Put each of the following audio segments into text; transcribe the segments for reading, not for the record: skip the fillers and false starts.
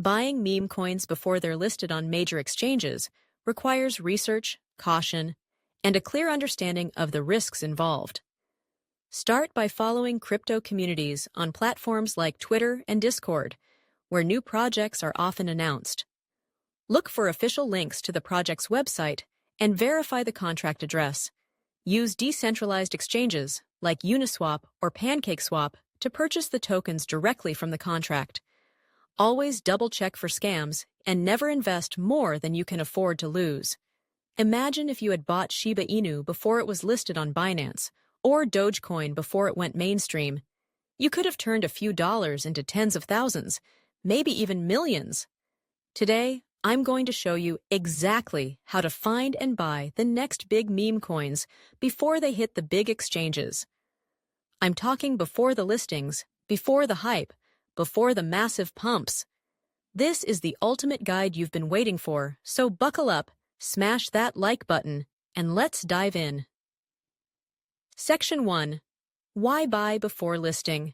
Buying meme coins before they're listed on major exchanges requires research, caution, and a clear understanding of the risks involved. Start by following crypto communities on platforms like Twitter and Discord, where new projects are often announced. Look for official links to the project's website and verify the contract address. Use decentralized exchanges like Uniswap or PancakeSwap to purchase the tokens directly from the contract. Always double-check for scams and never invest more than you can afford to lose. Imagine if you had bought Shiba Inu before it was listed on Binance, or Dogecoin before it went mainstream. You could have turned a few dollars into tens of thousands, maybe even millions. Today, I'm going to show you exactly how to find and buy the next big meme coins before they hit the big exchanges. I'm talking before the listings, before the hype, before the massive pumps. This is the ultimate guide you've been waiting for, so buckle up, smash that like button, and let's dive in. Section 1. Why buy before listing?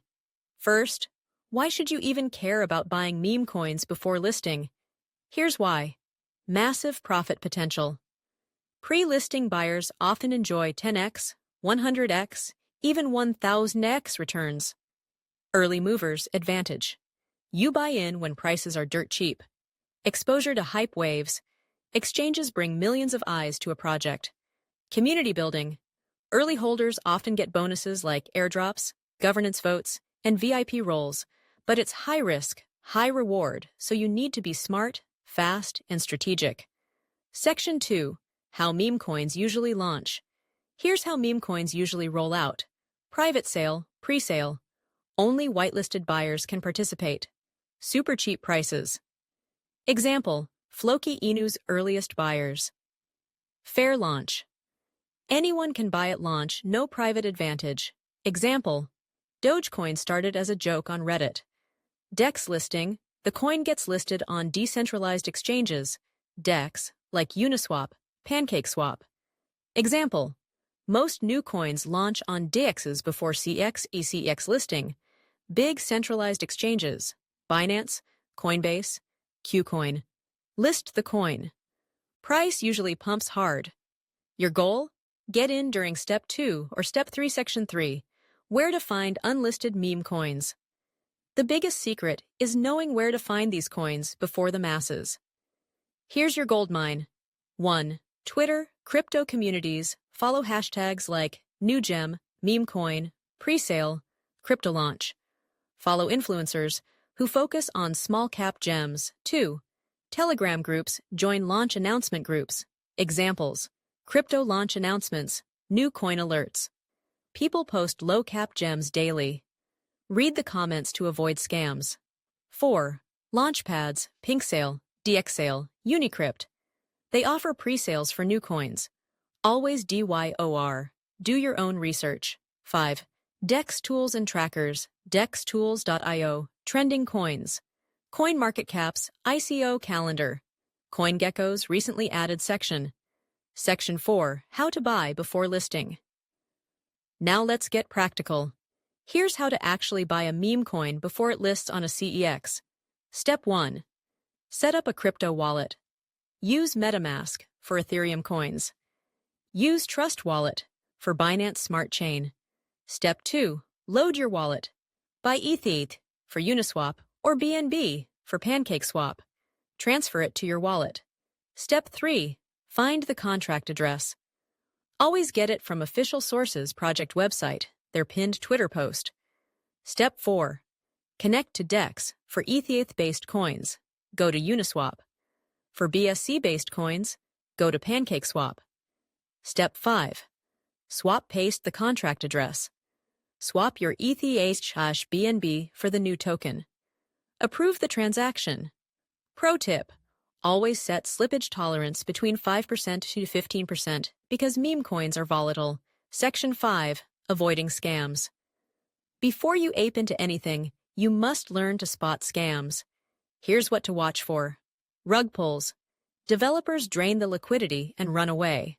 First, why should you even care about buying meme coins before listing? Here's why. Massive profit potential. Pre-listing buyers often enjoy 10x, 100x, even 1000x returns. Early movers advantage. You buy in when prices are dirt cheap. Exposure to hype waves. Exchanges bring millions of eyes to a project. Community building. Early holders often get bonuses like airdrops, governance votes, and VIP roles, but it's high risk, high reward, so you need to be smart, fast, and strategic. Section 2. How meme coins usually launch. Here's how meme coins usually roll out. Private sale, pre-sale. Only whitelisted buyers can participate. Super cheap prices. Example, Floki Inu's earliest buyers. Fair launch. Anyone can buy at launch, no private advantage. Example, Dogecoin started as a joke on Reddit. DEX listing, the coin gets listed on decentralized exchanges, DEX, like Uniswap, PancakeSwap. Example, most new coins launch on DEXs before CX listing. Big centralized exchanges, Binance, Coinbase, Qcoin. List the coin. Price usually pumps hard. Your goal? Get in during Step 2 or Step 3, Section 3, where to find unlisted meme coins. The biggest secret is knowing where to find these coins before the masses. Here's your goldmine. 1. Twitter, crypto communities, follow hashtags like NewGem, memecoin, presale, crypto launch. Follow influencers who focus on small-cap gems. 2. Telegram groups, join launch announcement groups. Examples. Crypto launch announcements, new coin alerts. People post low-cap gems daily. Read the comments to avoid scams. 4. Launchpads, Pink Sale, DEX Sale, Unicrypt. They offer pre-sales for new coins. Always DYOR. Do your own research. 5. DEX tools and trackers, dextools.io, trending coins. CoinMarketCap's ICO calendar. CoinGecko's recently added section. Section 4. How to buy before listing. Now let's get practical. Here's how to actually buy a meme coin before it lists on a CEX. Step 1. Set up a crypto wallet. Use MetaMask for Ethereum coins. Use Trust Wallet for Binance Smart Chain. Step 2. Load your wallet. Buy ETH for Uniswap or BNB for PancakeSwap. Transfer it to your wallet. Step 3. Find the contract address. Always get it from official sources' project website, their pinned Twitter post. Step 4. Connect to DEX for ETH-based coins. Go to Uniswap. For BSC-based coins, go to PancakeSwap. Step 5. Swap-paste the contract address. Swap your ETH/BNB for the new token. Approve the transaction. Pro tip. Always set slippage tolerance between 5% to 15% because meme coins are volatile. Section 5. Avoiding scams. Before you ape into anything, you must learn to spot scams. Here's what to watch for. Rug pulls. Developers drain the liquidity and run away.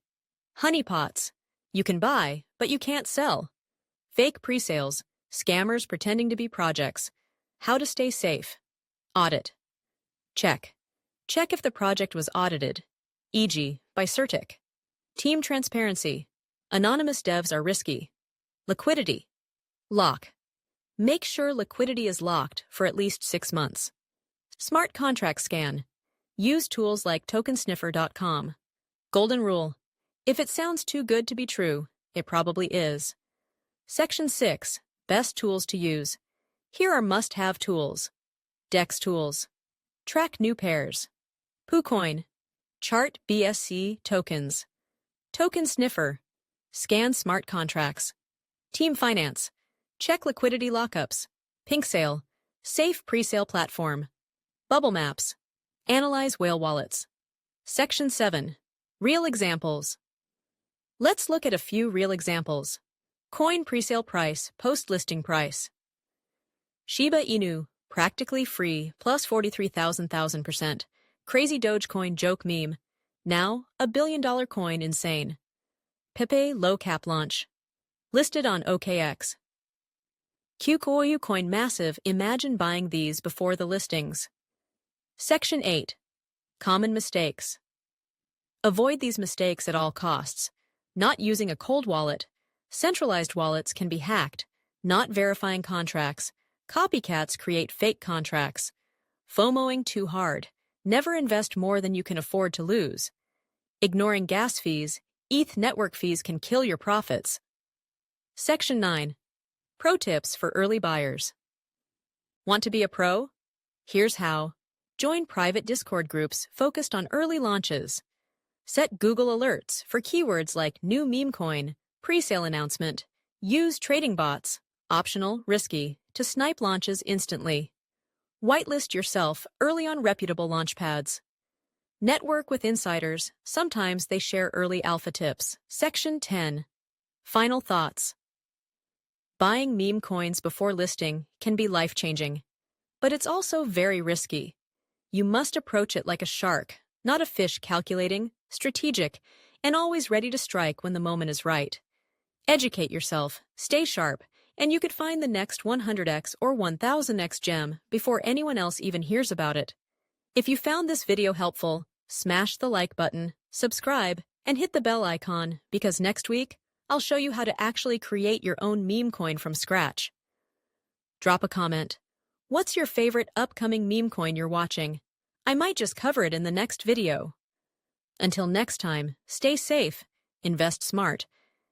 Honeypots. You can buy, but you can't sell. Fake presales. Scammers pretending to be projects. How to stay safe. Audit. Check. Check if the project was audited, e.g., by CertiK. Team transparency. Anonymous devs are risky. Liquidity. Lock. Make sure liquidity is locked for at least 6 months. Smart contract scan. Use tools like tokensniffer.com. Golden rule. If it sounds too good to be true, it probably is. Section 6. Best tools to use. Here are must-have tools. DEX tools. Track new pairs. PooCoin. Chart BSC tokens. Token Sniffer. Scan smart contracts. Team Finance. Check liquidity lockups. PinkSale. Safe presale platform. Bubble Maps. Analyze whale wallets. Section 7. Real examples. Let's look at a few real examples. Coin presale price, post-listing price. Shiba Inu, practically free, plus 43,000%. Crazy Dogecoin joke meme. Now, $1 billion coin insane. Pepe low cap launch. Listed on OKX. QQOU coin massive, imagine buying these before the listings. Section 8. Common mistakes. Avoid these mistakes at all costs. Not using a cold wallet. Centralized wallets can be hacked. Not verifying contracts. Copycats create fake contracts. FOMOing too hard. Never invest more than you can afford to lose. Ignoring gas fees. ETH network fees can kill your profits. Section 9. Pro tips for early buyers. Want to be a pro? Here's how. Join private Discord groups focused on early launches. Set Google alerts for keywords like new meme coin, presale announcement. Use trading bots, optional, risky, to snipe launches instantly. Whitelist yourself early on reputable launchpads. Network with insiders. Sometimes they share early alpha tips. Section 10. Final thoughts. Buying meme coins before listing can be life-changing, but it's also very risky. You must approach it like a shark, not a fish, calculating, strategic, and always ready to strike when the moment is right. Educate yourself, stay sharp, and you could find the next 100x or 1000x gem before anyone else even hears about it. If you found this video helpful, smash the like button, subscribe, and hit the bell icon, because next week, I'll show you how to actually create your own meme coin from scratch. Drop a comment. What's your favorite upcoming meme coin you're watching? I might just cover it in the next video. Until next time, stay safe, invest smart,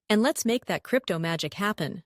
and let's make that crypto magic happen.